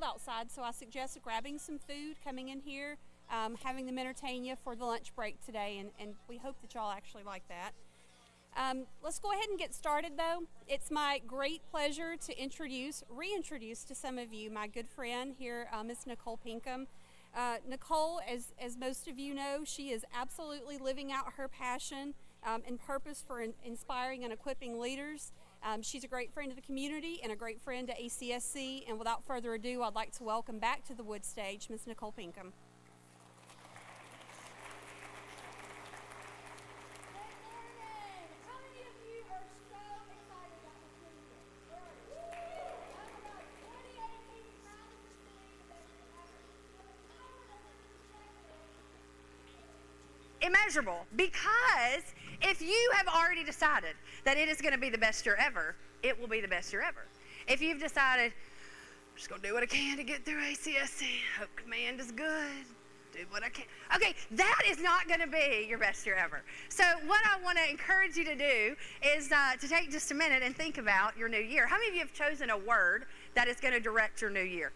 outside, so I suggest grabbing some food, coming in here, having them entertain you for the lunch break today, and we hope that y'all actually like that. Let's go ahead and get started, though. It's my great pleasure to reintroduce to some of you my good friend here, Miss Nicole Pinkham. Nicole, as most of you know, she is absolutely living out her passion and purpose for inspiring and equipping leaders. She's a great friend of the community and a great friend to ACSC. And without further ado, I'd like to welcome back to the wood stage Miss Nicole Pinkham. Immeasurable, because if you have already decided that it is going to be the best year ever, it will be the best year ever. If you've decided, I'm just going to do what I can to get through ACSC, hope command is good, do what I can. Okay, that is not going to be your best year ever. So what I want to encourage you to do is to take just a minute and think about your new year. How many of you have chosen a word that is going to direct your new year?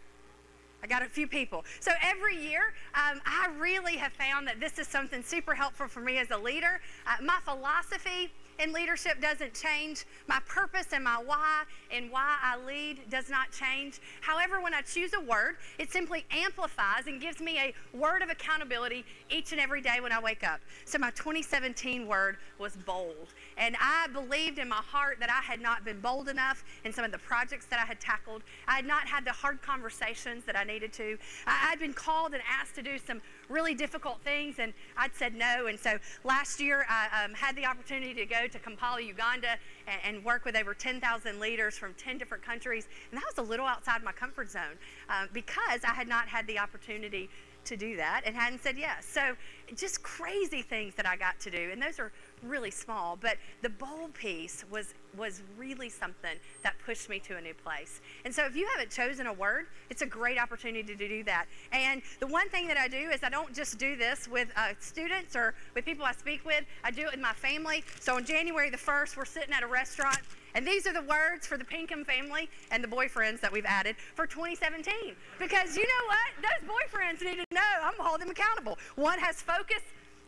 I got a few people. So every year, I really have found that this is something super helpful for me as a leader. My philosophy in leadership doesn't change. My purpose and my why and why I lead does not change. However, when I choose a word, it simply amplifies and gives me a word of accountability each and every day when I wake up. So my 2017 word was bold. And I believed in my heart that I had not been bold enough in some of the projects that I had tackled. I had not had the hard conversations that I needed to. I'd been called and asked to do some really difficult things, and I'd said no. And so last year, I had the opportunity to go to Kampala, Uganda, and work with over 10,000 leaders from 10 different countries. And that was a little outside my comfort zone because I had not had the opportunity to do that and hadn't said yes. So just crazy things that I got to do, and those are really small, but the bold piece was really something that pushed me to a new place. And so if you haven't chosen a word, it's a great opportunity to do that. And the one thing that I do is I don't just do this with students or with people I speak with, I do it with my family. So on January the 1st, we're sitting at a restaurant, and these are the words for the Pinkham family and the boyfriends that we've added for 2017. Because you know what? Those boyfriends need to know I'm going to hold them accountable. One has focus,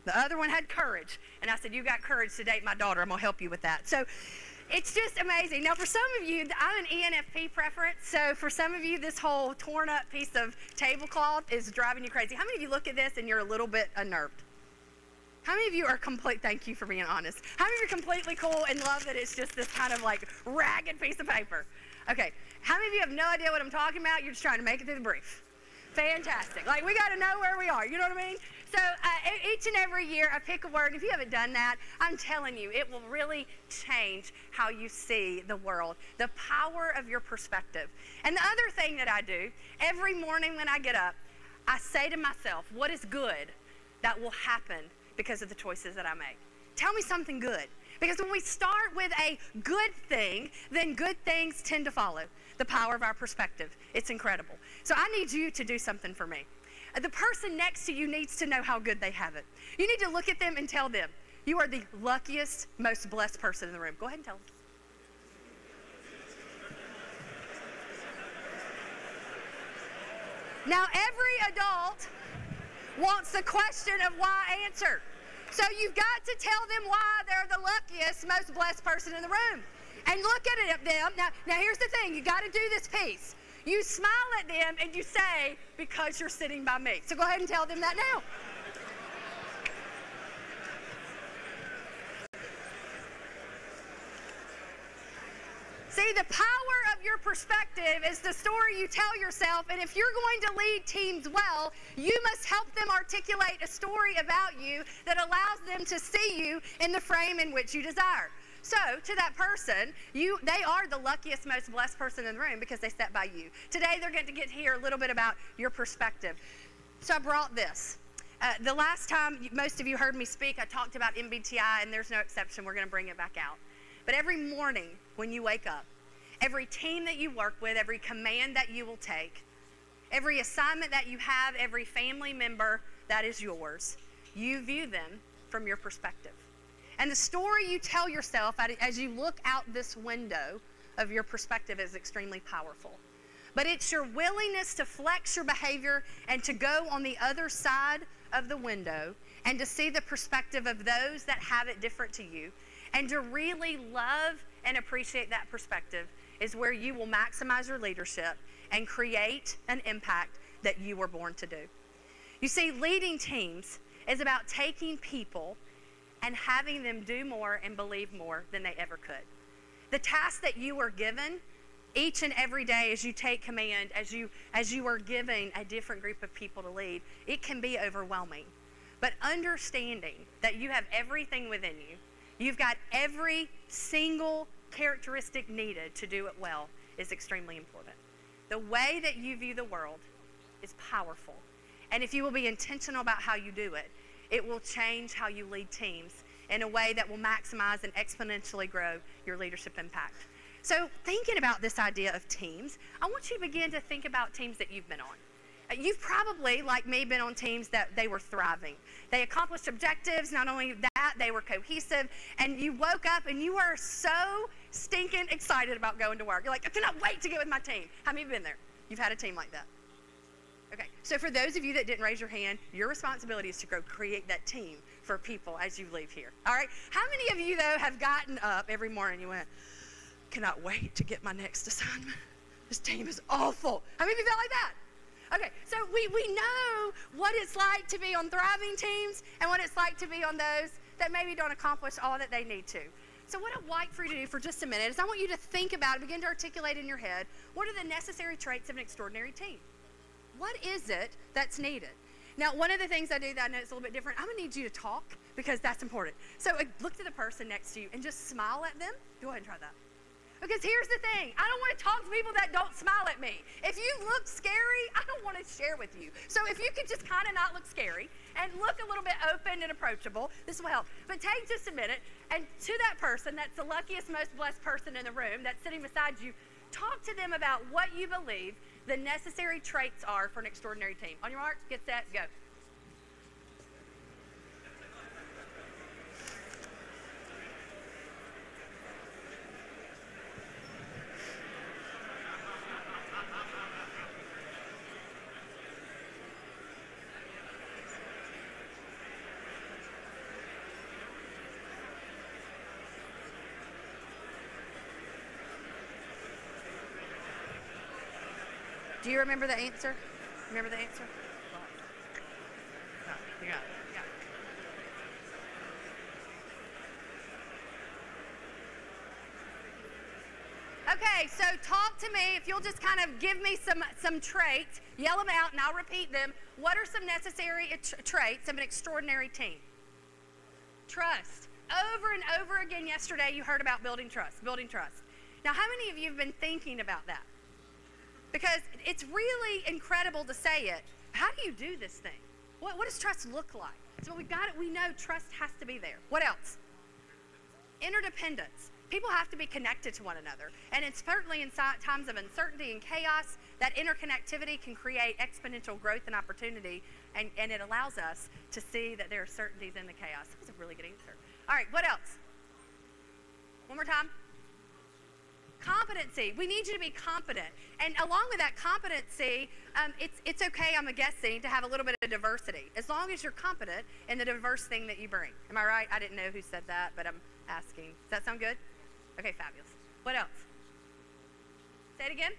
the other one had courage. And I said, you got courage to date my daughter. I'm going to help you with that. So it's just amazing. Now, for some of you, I'm an ENFP preference. So for some of you, this whole torn up piece of tablecloth is driving you crazy. How many of you look at this and you're a little bit unnerved? How many of you are thank you for being honest. How many of you are completely cool and love that it's just this kind of like ragged piece of paper? Okay. How many of you have no idea what I'm talking about? You're just trying to make it through the brief. Fantastic. Like, we got to know where we are. You know what I mean? So each and every year I pick a word. If you haven't done that, I'm telling you, it will really change how you see the world, the power of your perspective. And the other thing that I do, every morning when I get up, I say to myself, what is good that will happen because of the choices that I make? Tell me something good. Because when we start with a good thing, then good things tend to follow. The power of our perspective. It's incredible. So I need you to do something for me. The person next to you needs to know how good they have it. You need to look at them and tell them, you are the luckiest, most blessed person in the room. Go ahead and tell them. Now, every adult wants the question of why answer. So you've got to tell them why they're the luckiest, most blessed person in the room. And look at them. Now here's the thing. You got to do this piece. You smile at them and you say, because you're sitting by me. So go ahead and tell them that now. See, the power of your perspective is the story you tell yourself, and if you're going to lead teams well, you must help them articulate a story about you that allows them to see you in the frame in which you desire. So, to that person, they are the luckiest, most blessed person in the room because they sat by you. Today, they're going to get to hear a little bit about your perspective. So I brought this. The last time most of you heard me speak, I talked about MBTI, and there's no exception. We're going to bring it back out. But every morning when you wake up, every team that you work with, every command that you will take, every assignment that you have, every family member that is yours, you view them from your perspective. And the story you tell yourself as you look out this window of your perspective is extremely powerful. but it's your willingness to flex your behavior and to go on the other side of the window and to see the perspective of those that have it different to you and to really love and appreciate that perspective is where you will maximize your leadership and create an impact that you were born to do. You see, leading teams is about taking people and having them do more and believe more than they ever could. The task that you are given each and every day as you take command, as you are giving a different group of people to lead, it can be overwhelming. But understanding that you have everything within you, you've got every single characteristic needed to do it well is extremely important. The way that you view the world is powerful. And if you will be intentional about how you do it, it will change how you lead teams in a way that will maximize and exponentially grow your leadership impact. So thinking about this idea of teams, I want you to begin to think about teams that you've been on. You've probably, like me, been on teams that they were thriving. They accomplished objectives. Not only that, they were cohesive. And you woke up and you were so stinking excited about going to work. You're like, I cannot wait to get with my team. How many have been there? You've had a team like that? Okay, so for those of you that didn't raise your hand, your responsibility is to go create that team for people as you leave here. All right? How many of you, though, have gotten up every morning and you went, cannot wait to get my next assignment? This team is awful. How many of you felt like that? Okay, so we know what it's like to be on thriving teams and what it's like to be on those that maybe don't accomplish all that they need to. So what I'd like for you to do for just a minute is I want you to think about it, begin to articulate in your head, what are the necessary traits of an extraordinary team? What is it that's needed? Now, one of the things I do that I know it's a little bit different, I'm gonna need you to talk because that's important. So look to the person next to you and just smile at them. Go ahead and try that. Because here's the thing, I don't want to talk to people that don't smile at me. If you look scary, I don't want to share with you. So if you could just kind of not look scary and look a little bit open and approachable, this will help. But take just a minute and to that person, that's the luckiest, most blessed person in the room that's sitting beside you, talk to them about what you believe the necessary traits are for an extraordinary team. On your marks, get set, go. Do you remember the answer? Remember the answer? No, you got it. You got it. Okay, so talk to me. If you'll just kind of give me some traits, yell them out, and I'll repeat them. What are some necessary traits of an extraordinary team? Trust. Over and over again yesterday, you heard about building trust, building trust. Now, how many of you have been thinking about that? Because it's really incredible to say it. How do you do this thing? What does trust look like? So we got it. We know trust has to be there. What else? Interdependence. People have to be connected to one another. And it's certainly in times of uncertainty and chaos, that interconnectivity can create exponential growth and opportunity, and it allows us to see that there are certainties in the chaos. That was a really good answer. All right, what else? One more time. Competency. We need you to be competent. And along with that competency, it's okay, I'm guessing, to have a little bit of diversity, as long as you're competent in the diverse thing that you bring. Am I right? I didn't know who said that, but I'm asking. Does that sound good? Okay, fabulous. What else? Say it again.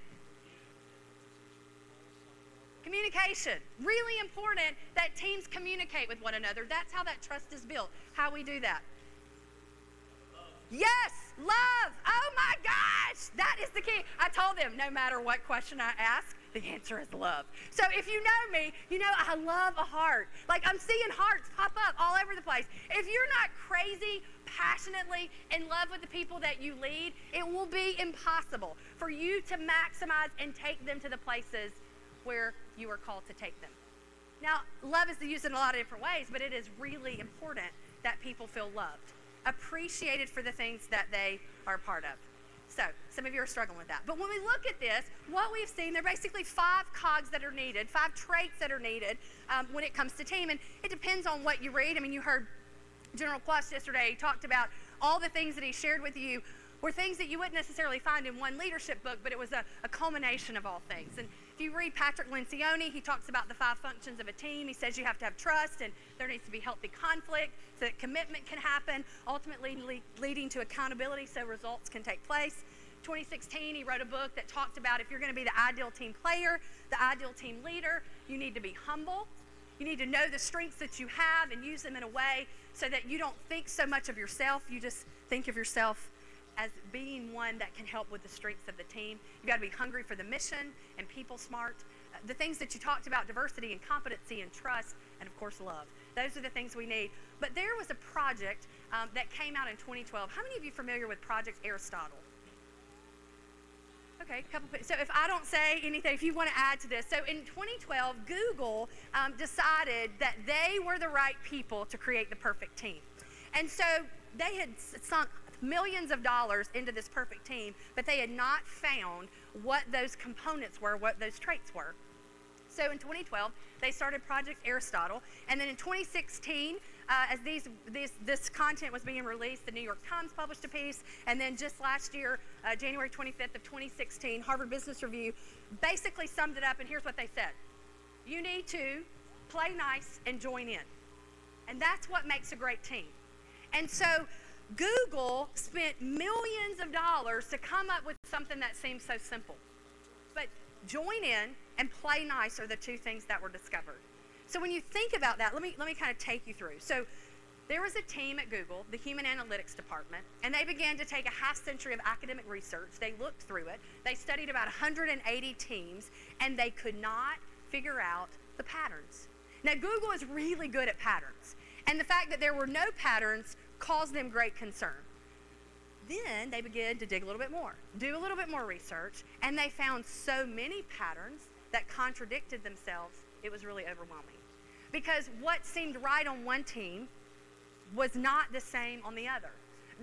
Communication. Really important that teams communicate with one another. That's how that trust is built, how we do that. Yes, love. Oh my gosh, that is the key. I told them no matter what question I ask, the answer is love. So if you know me, you know I love a heart. Like I'm seeing hearts pop up all over the place. If you're not crazy, passionately in love with the people that you lead, it will be impossible for you to maximize and take them to the places where you are called to take them. Now, love is used in a lot of different ways, but it is really important that people feel loved, appreciated for the things that they are a part of. So some of you are struggling with that. But when we look at this, what we've seen, there are basically 5 cogs that are needed, 5 traits that are needed when it comes to team. And it depends on what you read. I mean, you heard General Quast yesterday. He talked about all the things that he shared with you. were things that you wouldn't necessarily find in one leadership book, but it was a culmination of all things. And if you read Patrick Lencioni, he talks about the 5 functions of a team. He says you have to have trust, and there needs to be healthy conflict so that commitment can happen, ultimately leading to accountability so results can take place. 2016, he wrote a book that talked about if you're going to be the ideal team player, the ideal team leader, you need to be humble. You need to know the strengths that you have and use them in a way so that you don't think so much of yourself. You just think of yourself as being one that can help with the strengths of the team. You've got to be hungry for the mission and people smart. The things that you talked about, diversity and competency and trust, and of course love. Those are the things we need. But there was a project that came out in 2012. How many of you are familiar with Project Aristotle? Okay, a couple. So if I don't say anything, if you want to add to this. So in 2012, Google decided that they were the right people to create the perfect team. And so they had sunk millions of dollars into this perfect team, but they had not found what those components were, what those traits were. So in 2012, they started Project Aristotle, and then in 2016, as this content was being released, the New York Times published a piece, and then just last year, January 25th of 2016, Harvard Business Review basically summed it up, and here's what they said. You need to play nice and join in. And that's what makes a great team. And so Google spent millions of dollars to come up with something that seems so simple. But join in and play nice are the two things that were discovered. So when you think about that, let me kind of take you through. So there was a team at Google, the Human Analytics Department, and they began to take a half century of academic research. They looked through it. They studied about 180 teams, and they could not figure out the patterns. Now, Google is really good at patterns, and the fact that there were no patterns caused them great concern. Then they began to dig a little bit more, do a little bit more research, and they found so many patterns that contradicted themselves, it was really overwhelming. Because what seemed right on one team was not the same on the other.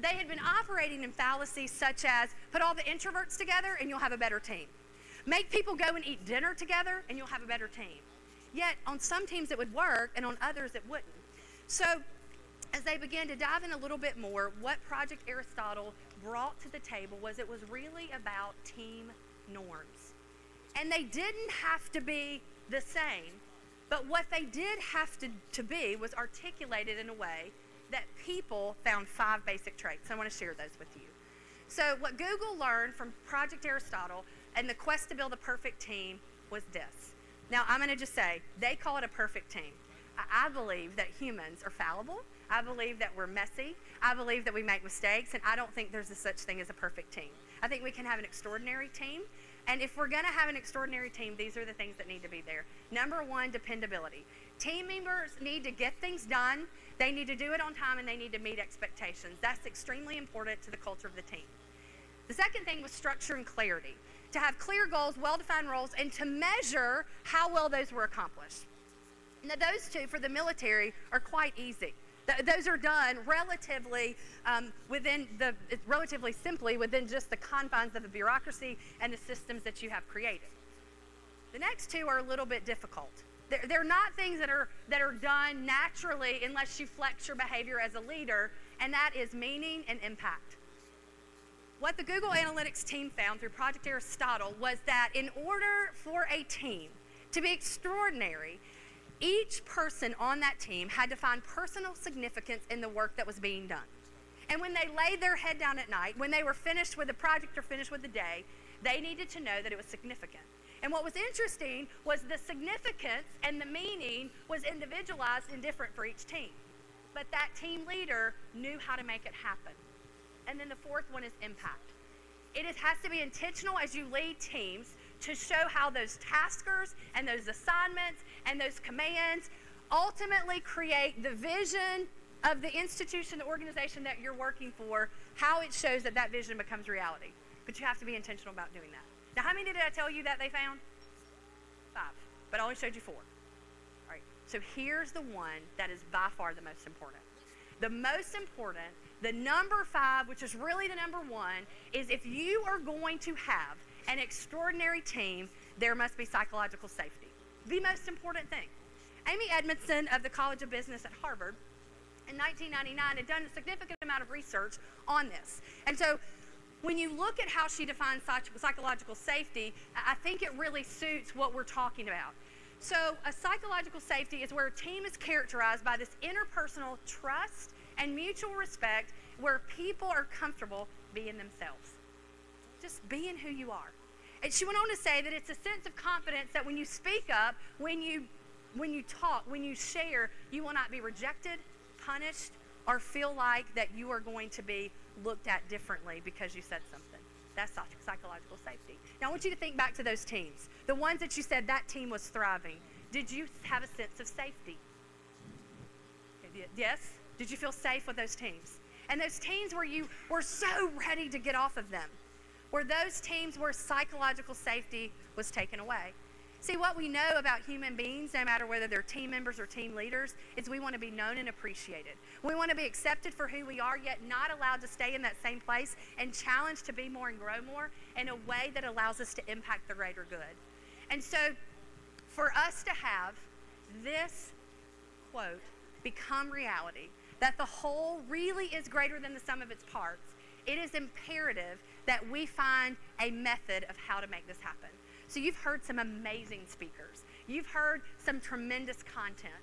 They had been operating in fallacies such as, put all the introverts together and you'll have a better team. Make people go and eat dinner together and you'll have a better team. Yet on some teams it would work and on others it wouldn't. So as they began to dive in a little bit more, what Project Aristotle brought to the table was it was really about team norms. And they didn't have to be the same, but what they did have to be was articulated in a way that people found 5 basic traits. I want to share those with you. So what Google learned from Project Aristotle and the quest to build a perfect team was this. Now, I'm going to just say, they call it a perfect team. I believe that humans are fallible. I believe that we're messy. I believe that we make mistakes, and I don't think there's a such thing as a perfect team. I think we can have an extraordinary team, and if we're going to have an extraordinary team, these are the things that need to be there. Number 1, dependability. Team members need to get things done, they need to do it on time, and they need to meet expectations. That's extremely important to the culture of the team. The second thing was structure and clarity. To have clear goals, well-defined roles, and to measure how well those were accomplished. Now, those two for the military are quite easy. Those are done relatively simply within just the confines of the bureaucracy and the systems that you have created. The next two are a little bit difficult. They're not things that are done naturally unless you flex your behavior as a leader, and that is meaning and impact. What the Google Analytics team found through Project Aristotle was that in order for a team to be extraordinary, each person on that team had to find personal significance in the work that was being done. And when they laid their head down at night, when they were finished with the project or finished with the day, they needed to know that it was significant. And what was interesting was the significance and the meaning was individualized and different for each team. But that team leader knew how to make it happen. And then the fourth one is impact. It has to be intentional as you lead teams to show how those taskers and those assignments and those commands ultimately create the vision of the institution, the organization that you're working for, how it shows that that vision becomes reality. But you have to be intentional about doing that. Now, how many did I tell you that they found? 5, but I only showed you 4. All right, so here's the one that is by far the most important. The most important, the number 5, which is really the number 1, is if you are going to have an extraordinary team, there must be psychological safety. The most important thing. Amy Edmondson of the College of Business at Harvard in 1999 had done a significant amount of research on this. And so when you look at how she defines psychological safety, I think it really suits what we're talking about. So a psychological safety is where a team is characterized by this interpersonal trust and mutual respect, where people are comfortable being themselves, just being who you are. And she went on to say that it's a sense of confidence that when you speak up, when you talk, when you share, you will not be rejected, punished, or feel like that you are going to be looked at differently because you said something. That's psychological safety. Now I want you to think back to those teams. The ones that you said that team was thriving. Did you have a sense of safety? Yes? Did you feel safe with those teams? And those teams where you were so ready to get off of them, were those teams where psychological safety was taken away. See, what we know about human beings, no matter whether they're team members or team leaders, is we want to be known and appreciated. We want to be accepted for who we are, yet not allowed to stay in that same place, and challenged to be more and grow more in a way that allows us to impact the greater good. And so for us to have this quote become reality, that the whole really is greater than the sum of its parts, it is imperative that we find a method of how to make this happen. So you've heard some amazing speakers. You've heard some tremendous content.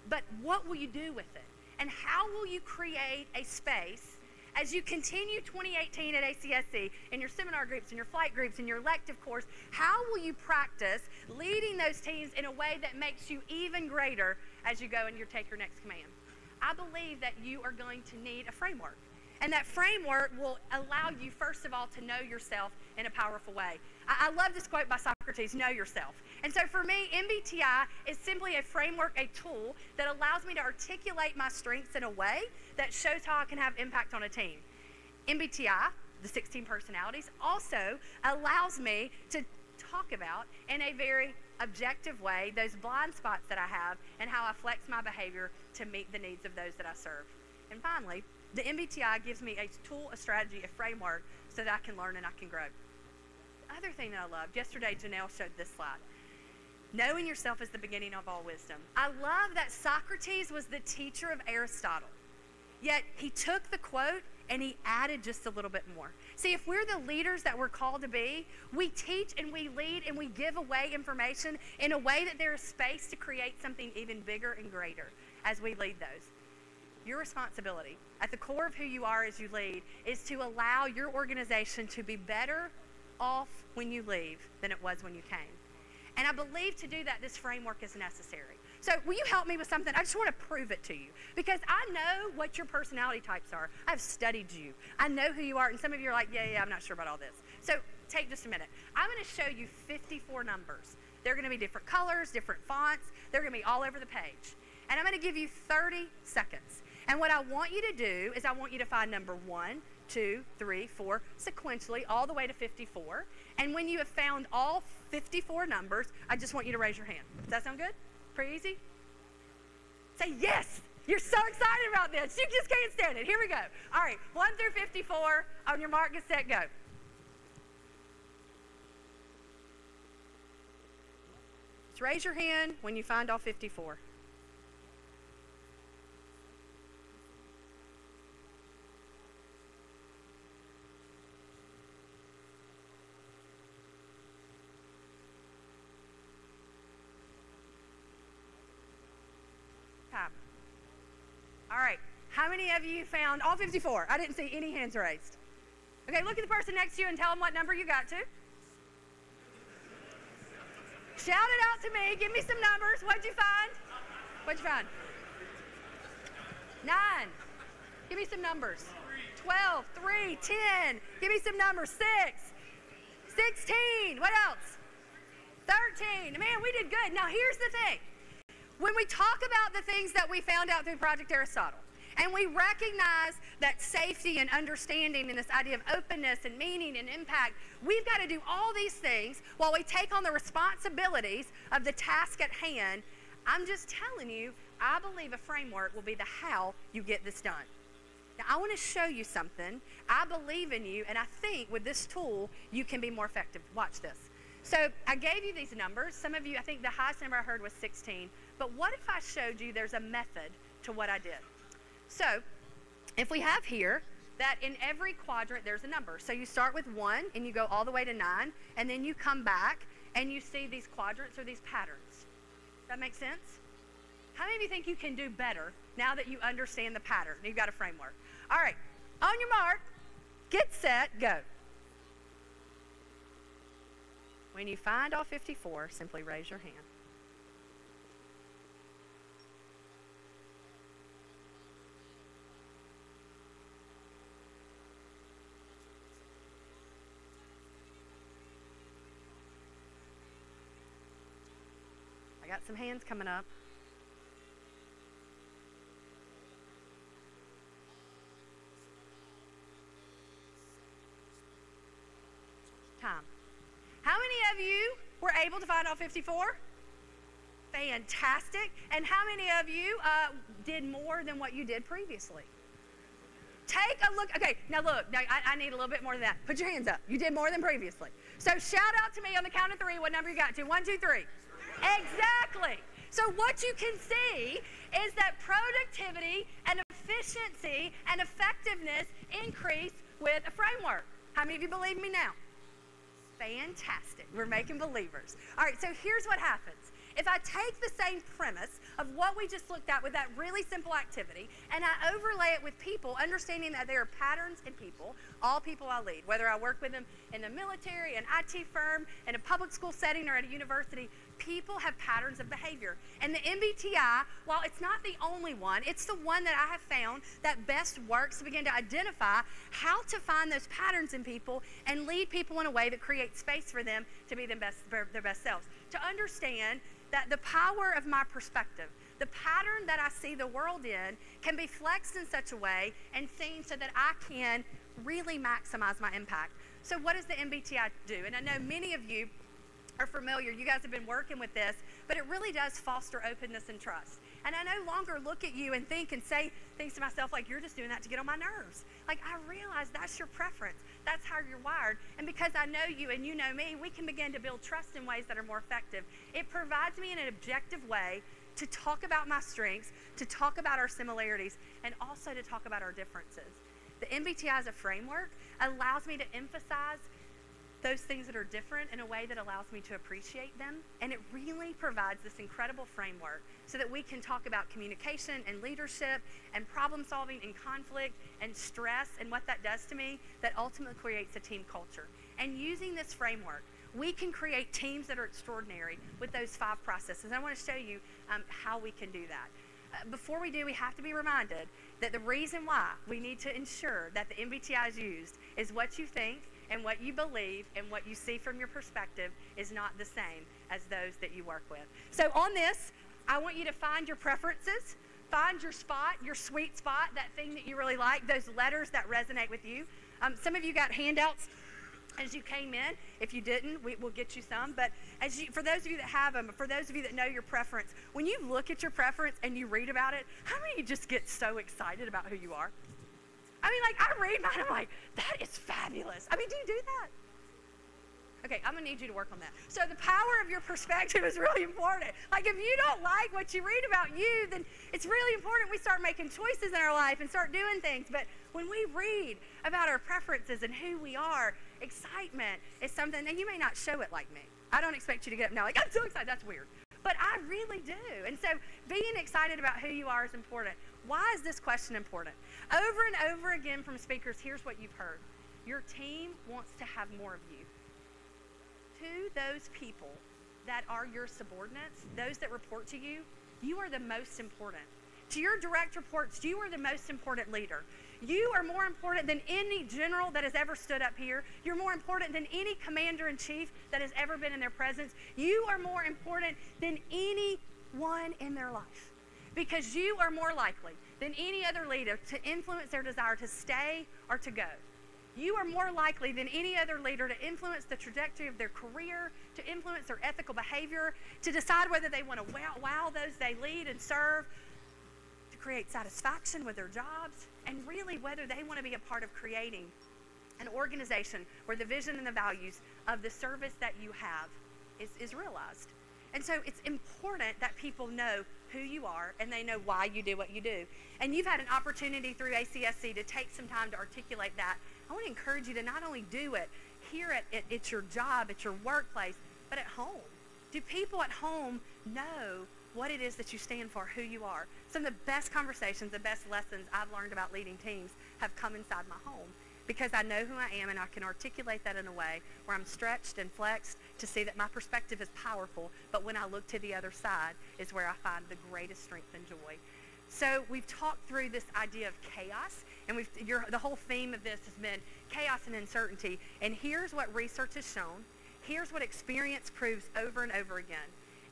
But what will you do with it? And how will you create a space as you continue 2018 at ACSC, in your seminar groups, in your flight groups, in your elective course? How will you practice leading those teams in a way that makes you even greater as you go and you take your next command? I believe that you are going to need a framework. And that framework will allow you, first of all, to know yourself in a powerful way. I love this quote by Socrates, know yourself. And so for me, MBTI is simply a framework, a tool that allows me to articulate my strengths in a way that shows how I can have impact on a team. MBTI, the 16 personalities, also allows me to talk about in a very objective way those blind spots that I have and how I flex my behavior to meet the needs of those that I serve. And finally, the MBTI gives me a tool, a strategy, a framework so that I can learn and I can grow. The other thing that I loved, yesterday Janelle showed this slide. Knowing yourself is the beginning of all wisdom. I love that Socrates was the teacher of Aristotle, yet he took the quote and he added just a little bit more. See, if we're the leaders that we're called to be, we teach and we lead and we give away information in a way that there is space to create something even bigger and greater as we lead those. Your responsibility at the core of who you are as you lead is to allow your organization to be better off when you leave than it was when you came. And I believe to do that, this framework is necessary. So will you help me with something? I just want to prove it to you, because I know what your personality types are. I've studied you. I know who you are. And some of you are like, yeah, I'm not sure about all this. So take just a minute. I'm going to show you 54 numbers. They're going to be different colors, different fonts. They're going to be all over the page. And I'm going to give you 30 seconds. And what I want you to do is I want you to find number 1, 2, 3, 4, sequentially, all the way to 54. And when you have found all 54 numbers, I just want you to raise your hand. Does that sound good? Pretty easy? Say yes! You're so excited about this. You just can't stand it. Here we go. All right, 1 through 54. On your mark, get set, go. Just raise your hand when you find all 54. All right, how many of you found all 54? I didn't see any hands raised. Okay, look at the person next to you and tell them what number you got to. Shout it out to me. Give me some numbers. What'd you find? What'd you find? 9. Give me some numbers. 12, 3, 10. Give me some numbers. 6, 16. What else? 13. Man, we did good. Now, here's the thing. When we talk about the things that we found out through Project Aristotle, and we recognize that safety and understanding and this idea of openness and meaning and impact, we've got to do all these things while we take on the responsibilities of the task at hand. I'm just telling you, I believe a framework will be the how you get this done. Now, I want to show you something. I believe in you, and I think with this tool, you can be more effective. Watch this. So I gave you these numbers. Some of you, I think the highest number I heard was 16. But what if I showed you there's a method to what I did? So if we have here that in every quadrant there's a number. So you start with 1 and you go all the way to 9, and then you come back and you see these quadrants or these patterns. Does that make sense? How many of you think you can do better now that you understand the pattern? You've got a framework. All right, on your mark, get set, go. When you find all 54, simply raise your hand. I got some hands coming up. Time. How many of you were able to find all 54? Fantastic. And how many of you did more than what you did previously? Take a look. Okay, now look. Now I need a little bit more than that. Put your hands up. You did more than previously. So shout out to me on the count of 3 what number you got to. 1, 2, 3. Exactly. So what you can see is that productivity and efficiency and effectiveness increase with a framework. How many of you believe me now? Fantastic. We're making believers. All right, so here's what happens. If I take the same premise of what we just looked at with that really simple activity, and I overlay it with people, understanding that there are patterns in people, all people I lead, whether I work with them in the military, an IT firm, in a public school setting, or at a university, people have patterns of behavior. And the MBTI, while it's not the only one, it's the one that I have found that best works to begin to identify how to find those patterns in people and lead people in a way that creates space for them to be their best selves. To understand that the power of my perspective, the pattern that I see the world in, can be flexed in such a way and seen so that I can really maximize my impact. So what does the MBTI do? And I know many of you are familiar. You guys have been working with this, but it really does foster openness and trust. And I no longer look at you and think and say things to myself like, you're just doing that to get on my nerves. Like, I realize that's your preference. That's how you're wired. And because I know you and you know me, we can begin to build trust in ways that are more effective. It provides me in an objective way to talk about my strengths, to talk about our similarities, and also to talk about our differences. The MBTI as a framework allows me to emphasize those things that are different in a way that allows me to appreciate them. And it really provides this incredible framework so that we can talk about communication and leadership and problem solving and conflict and stress and what that does to me that ultimately creates a team culture. And using this framework, we can create teams that are extraordinary with those 5 processes. I want to show you how we can do that. Before we do, we have to be reminded that the reason why we need to ensure that the MBTI is used is what you think and what you believe and what you see from your perspective is not the same as those that you work with. So on this, I want you to find your preferences, find your spot, your sweet spot, that thing that you really like, those letters that resonate with you. Some of you got handouts as you came in. If you didn't, we'll get you some. But for those of you that have them, for those of you that know your preference, when you look at your preference and you read about it, how many of you just get so excited about who you are? I mean, like, I read mine, I'm like, that is fabulous. I mean, do you do that? Okay, I'm going to need you to work on that. So the power of your perspective is really important. Like, if you don't like what you read about you, then it's really important we start making choices in our life and start doing things. But when we read about our preferences and who we are, excitement is something, and you may not show it like me. I don't expect you to get up now like, I'm so excited. That's weird. But I really do. And so being excited about who you are is important. Why is this question important? Over and over again from speakers, here's what you've heard. Your team wants to have more of you. To those people that are your subordinates, those that report to you, you are the most important. To your direct reports, you are the most important leader. You are more important than any general that has ever stood up here. You're more important than any commander-in-chief that has ever been in their presence. You are more important than anyone in their life, because you are more likely than any other leader to influence their desire to stay or to go. You are more likely than any other leader to influence the trajectory of their career, to influence their ethical behavior, to decide whether they want to wow those they lead and serve, to create satisfaction with their jobs, and really whether they want to be a part of creating an organization where the vision and the values of the service that you have is realized. And so it's important that people know who you are and they know why you do what you do. And you've had an opportunity through ACSC to take some time to articulate that. I want to encourage you to not only do it here at your job, at your workplace, but at home. Do people at home know what it is that you stand for, who you are? Some of the best conversations, the best lessons I've learned about leading teams have come inside my home, because I know who I am and I can articulate that in a way where I'm stretched and flexed to see that my perspective is powerful, but when I look to the other side is where I find the greatest strength and joy. So we've talked through this idea of chaos, and the whole theme of this has been chaos and uncertainty. And here's what research has shown. Here's what experience proves over and over again.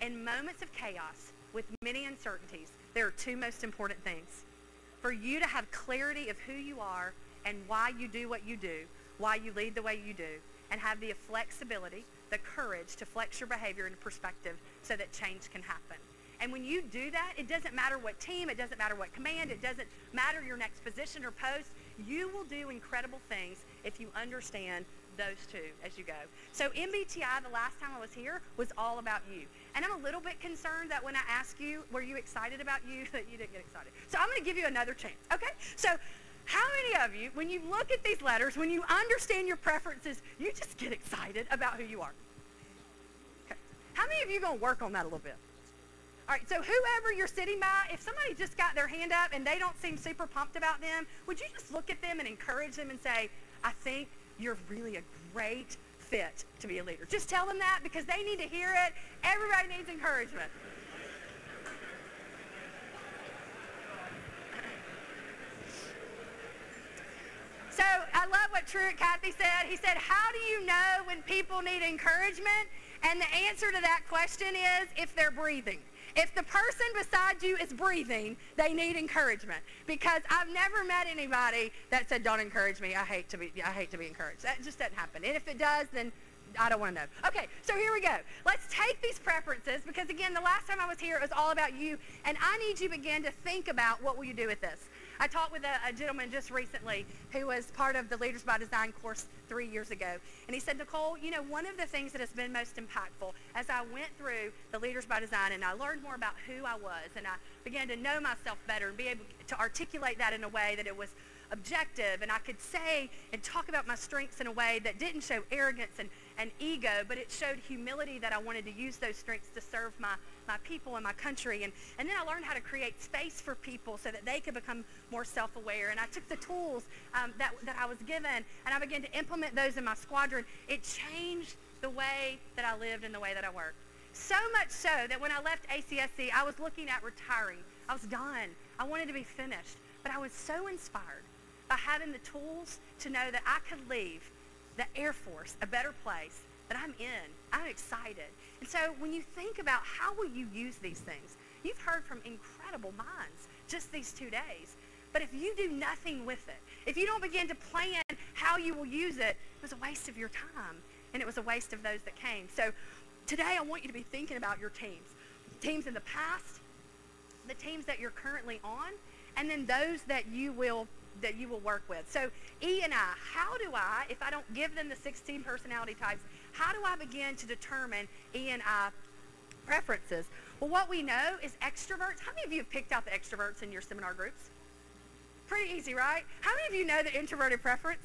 In moments of chaos with many uncertainties, there are two most important things. For you to have clarity of who you are and why you do what you do, why you lead the way you do, and have the flexibility, the courage to flex your behavior and perspective so that change can happen. And when you do that, it doesn't matter what team, it doesn't matter what command, it doesn't matter your next position or post, you will do incredible things if you understand those two as you go. So MBTI, the last time I was here, was all about you. And I'm a little bit concerned that when I ask you, were you excited about you, that you didn't get excited. So I'm going to give you another chance, okay? So how many of you, when you look at these letters, when you understand your preferences, you just get excited about who you are? Okay. How many of you are going to work on that a little bit? All right, so whoever you're sitting by, if somebody just got their hand up and they don't seem super pumped about them, would you just look at them and encourage them and say, I think you're really a great fit to be a leader? Just tell them that, because they need to hear it. Everybody needs encouragement. So I love what Truett Cathy said. He said, how do you know when people need encouragement? And the answer to that question is if they're breathing. If the person beside you is breathing, they need encouragement. Because I've never met anybody that said, don't encourage me. I hate to be encouraged. That just doesn't happen. And if it does, then I don't want to know. Okay, so here we go. Let's take these preferences, because again, the last time I was here, it was all about you. And I need you to begin to think about, what will you do with this? I talked with a gentleman just recently who was part of the Leaders by Design course 3 years ago. And he said, Nicole, you know, one of the things that has been most impactful as I went through the Leaders by Design and I learned more about who I was and I began to know myself better and be able to articulate that in a way that it was objective, and I could say and talk about my strengths in a way that didn't show arrogance and ego, but it showed humility, that I wanted to use those strengths to serve my people and my country. And then I learned how to create space for people so that they could become more self-aware. And I took the tools that I was given, and I began to implement those in my squadron. It changed the way that I lived and the way that I worked. So much so that when I left ACSC, I was looking at retiring. I was done. I wanted to be finished. But I was so inspired by having the tools to know that I could leave the Air Force a better place, that I'm in. I'm excited. And so when you think about how will you use these things, you've heard from incredible minds just these 2 days. But if you do nothing with it, if you don't begin to plan how you will use it, it was a waste of your time, and it was a waste of those that came. So today I want you to be thinking about your teams. Teams in the past, the teams that you're currently on, and then those that you will work with. So E and I, how do I, if I don't give them the 16 personality types, how do I begin to determine E and I preferences? Well, what we know is extroverts. How many of you have picked out the extroverts in your seminar groups? Pretty easy, right? How many of you know the introverted preference?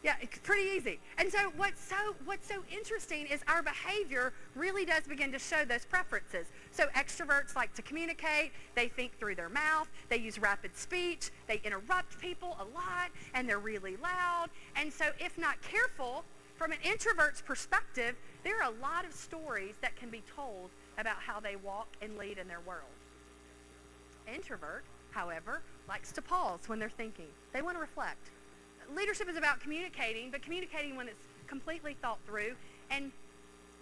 Yeah, it's pretty easy. And so what's so interesting is our behavior really does begin to show those preferences. So extroverts like to communicate, they think through their mouth, they use rapid speech, they interrupt people a lot, and they're really loud. And so if not careful, from an introvert's perspective, there are a lot of stories that can be told about how they walk and lead in their world. Introvert, however, likes to pause when they're thinking. They want to reflect. Leadership is about communicating, but communicating when it's completely thought through. And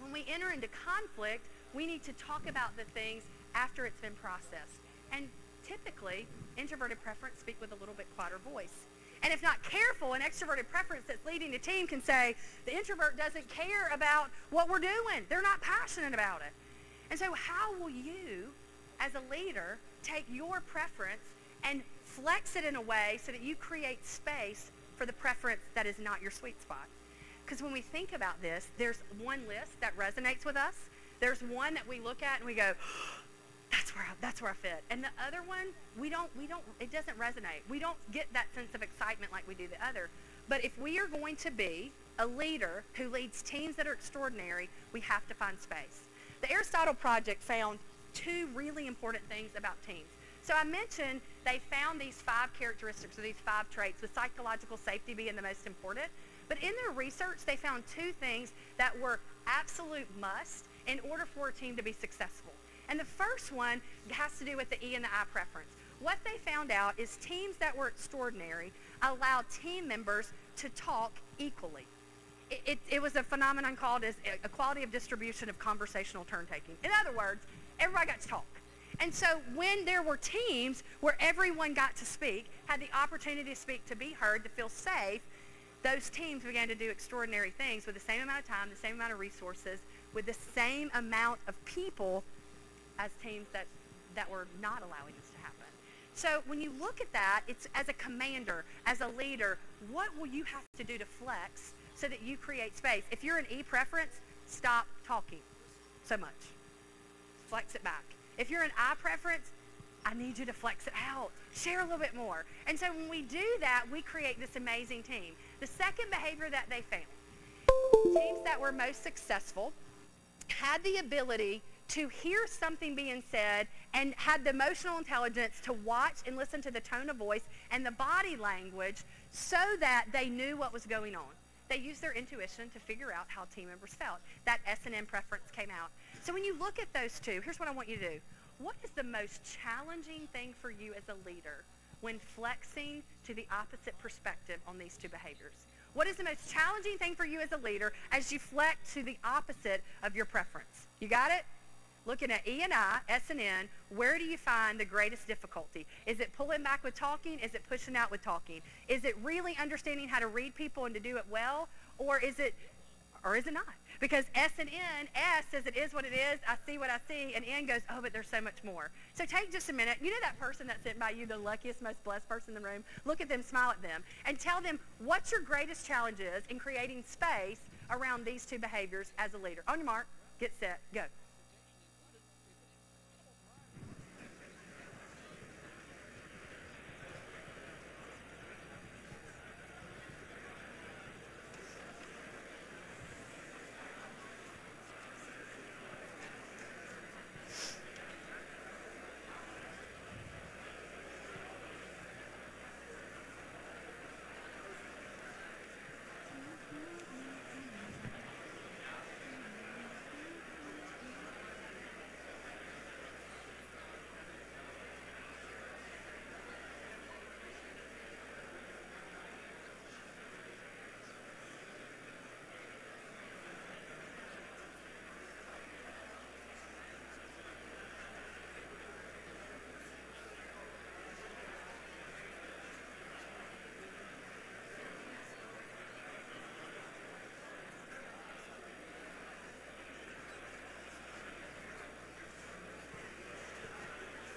when we enter into conflict, we need to talk about the things after it's been processed. And typically, introverted preference speak with a little bit quieter voice. And if not careful, an extroverted preference that's leading the team can say, the introvert doesn't care about what we're doing. They're not passionate about it. And so how will you, as a leader, take your preference and flex it in a way so that you create space for the preference that is not your sweet spot? Because when we think about this, there's one list that resonates with us, There's one that we look at and we go, that's where I fit. And the other one, it doesn't resonate. We don't get that sense of excitement like we do the other. But if we are going to be a leader who leads teams that are extraordinary, we have to find space. The Aristotle Project found 2 really important things about teams. So I mentioned they found these 5 characteristics, or these 5 traits, with psychological safety being the most important. But in their research, they found 2 things that were absolute must in order for a team to be successful. And the first one has to do with the E and the I preference. What they found out is teams that were extraordinary allowed team members to talk equally. It was a phenomenon called as equality of distribution of conversational turn-taking. In other words, everybody got to talk. And so when there were teams where everyone got to speak, had the opportunity to speak, to be heard, to feel safe, those teams began to do extraordinary things with the same amount of time, the same amount of resources, with the same amount of people as teams that were not allowing this to happen. So when you look at that, it's as a commander, as a leader, what will you have to do to flex so that you create space? If you're an E preference, stop talking so much. Flex it back. If you're an I preference, I need you to flex it out. Share a little bit more. And so when we do that, we create this amazing team. The second behavior that they found, teams that were most successful had the ability to hear something being said and had the emotional intelligence to watch and listen to the tone of voice and the body language so that they knew what was going on. They used their intuition to figure out how team members felt. That S&M preference came out. So when you look at those 2, here's what I want you to do. What is the most challenging thing for you as a leader when flexing to the opposite perspective on these 2 behaviors? What is the most challenging thing for you as a leader as you flex to the opposite of your preference? You got it? Looking at E and I, S and N, where do you find the greatest difficulty? Is it pulling back with talking? Is it pushing out with talking? Is it really understanding how to read people and to do it well? Or is it not? Because S and N, S says it is what it is, I see what I see, and N goes, oh, but there's so much more. So take just a minute. You know that person that's sitting by you, the luckiest, most blessed person in the room? Look at them, smile at them, and tell them what your greatest challenge is in creating space around these 2 behaviors as a leader. On your mark, get set, go.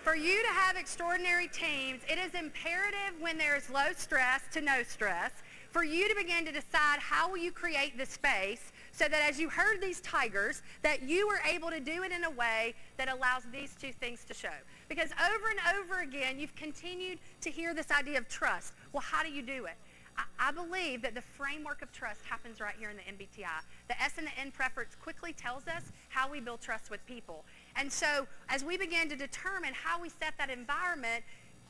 For you to have extraordinary teams, it is imperative when there's low stress to no stress for you to begin to decide how will you create the space so that as you herd these tigers, that you are able to do it in a way that allows these 2 things to show. Because over and over again, you've continued to hear this idea of trust. Well, how do you do it? I believe that the framework of trust happens right here in the MBTI. The S and the N preference quickly tells us how we build trust with people. And so as we begin to determine how we set that environment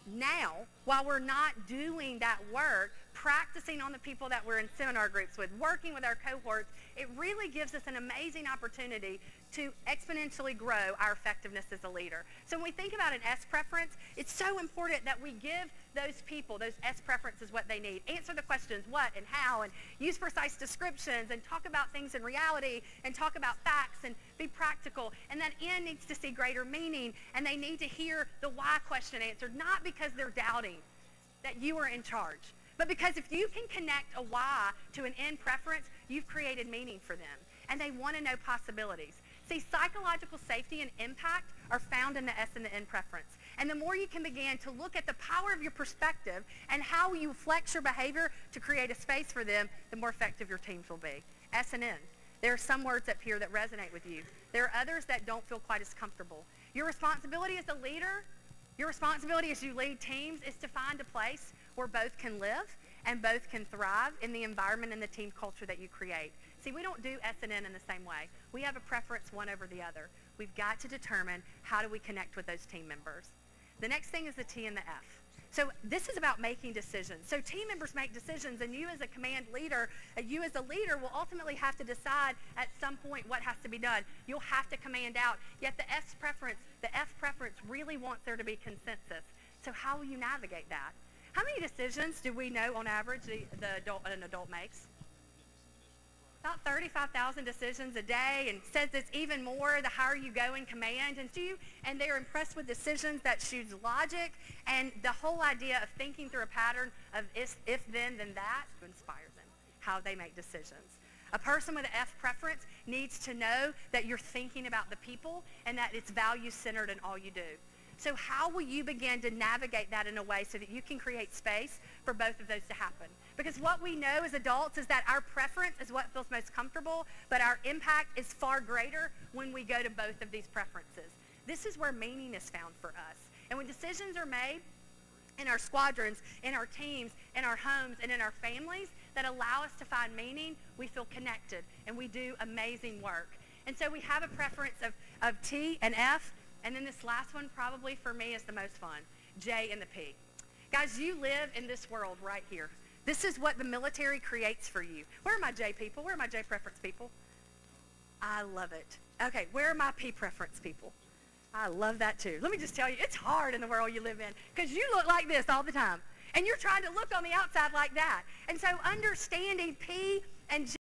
now, while we're not doing that work, practicing on the people that we're in seminar groups with, working with our cohorts, it really gives us an amazing opportunity to exponentially grow our effectiveness as a leader. So when we think about an S preference, it's so important that we give those people, those S preferences, what they need. Answer the questions, what and how, and use precise descriptions, and talk about things in reality, and talk about facts, and be practical. And that N needs to see greater meaning, and they need to hear the why question answered, not because they're doubting that you are in charge, but because if you can connect a why to an N preference, you've created meaning for them, and they want to know possibilities. See, psychological safety and impact are found in the S and the N preference. And the more you can begin to look at the power of your perspective and how you flex your behavior to create a space for them, the more effective your teams will be. S and N. There are some words up here that resonate with you. There are others that don't feel quite as comfortable. Your responsibility as a leader, your responsibility as you lead teams is to find a place where both can live and both can thrive in the environment and the team culture that you create. See, we don't do S&N in the same way. We have a preference one over the other. We've got to determine how do we connect with those team members. The next thing is the T and the F. So this is about making decisions. So team members make decisions, and you as a command leader, you as a leader will ultimately have to decide at some point what has to be done. You'll have to command out. Yet the F preference really wants there to be consensus. So how will you navigate that? How many decisions do we know on average an adult makes? About 35,000 decisions a day, and says it's even more the higher you go in command. And they're impressed with decisions that choose logic and the whole idea of thinking through a pattern of if then, then that to inspire them, how they make decisions. A person with an F preference needs to know that you're thinking about the people and that it's value-centered in all you do. So how will you begin to navigate that in a way so that you can create space for both of those to happen? Because what we know as adults is that our preference is what feels most comfortable, but our impact is far greater when we go to both of these preferences. This is where meaning is found for us. And when decisions are made in our squadrons, in our teams, in our homes, and in our families that allow us to find meaning, we feel connected and we do amazing work. And so we have a preference of T and F. And then this last one probably for me is the most fun, J and the P. Guys, you live in this world right here. This is what the military creates for you. Where are my J people? Where are my J preference people? I love it. Okay, where are my P preference people? I love that too. Let me just tell you, it's hard in the world you live in because you look like this all the time. And you're trying to look on the outside like that. And so understanding P and J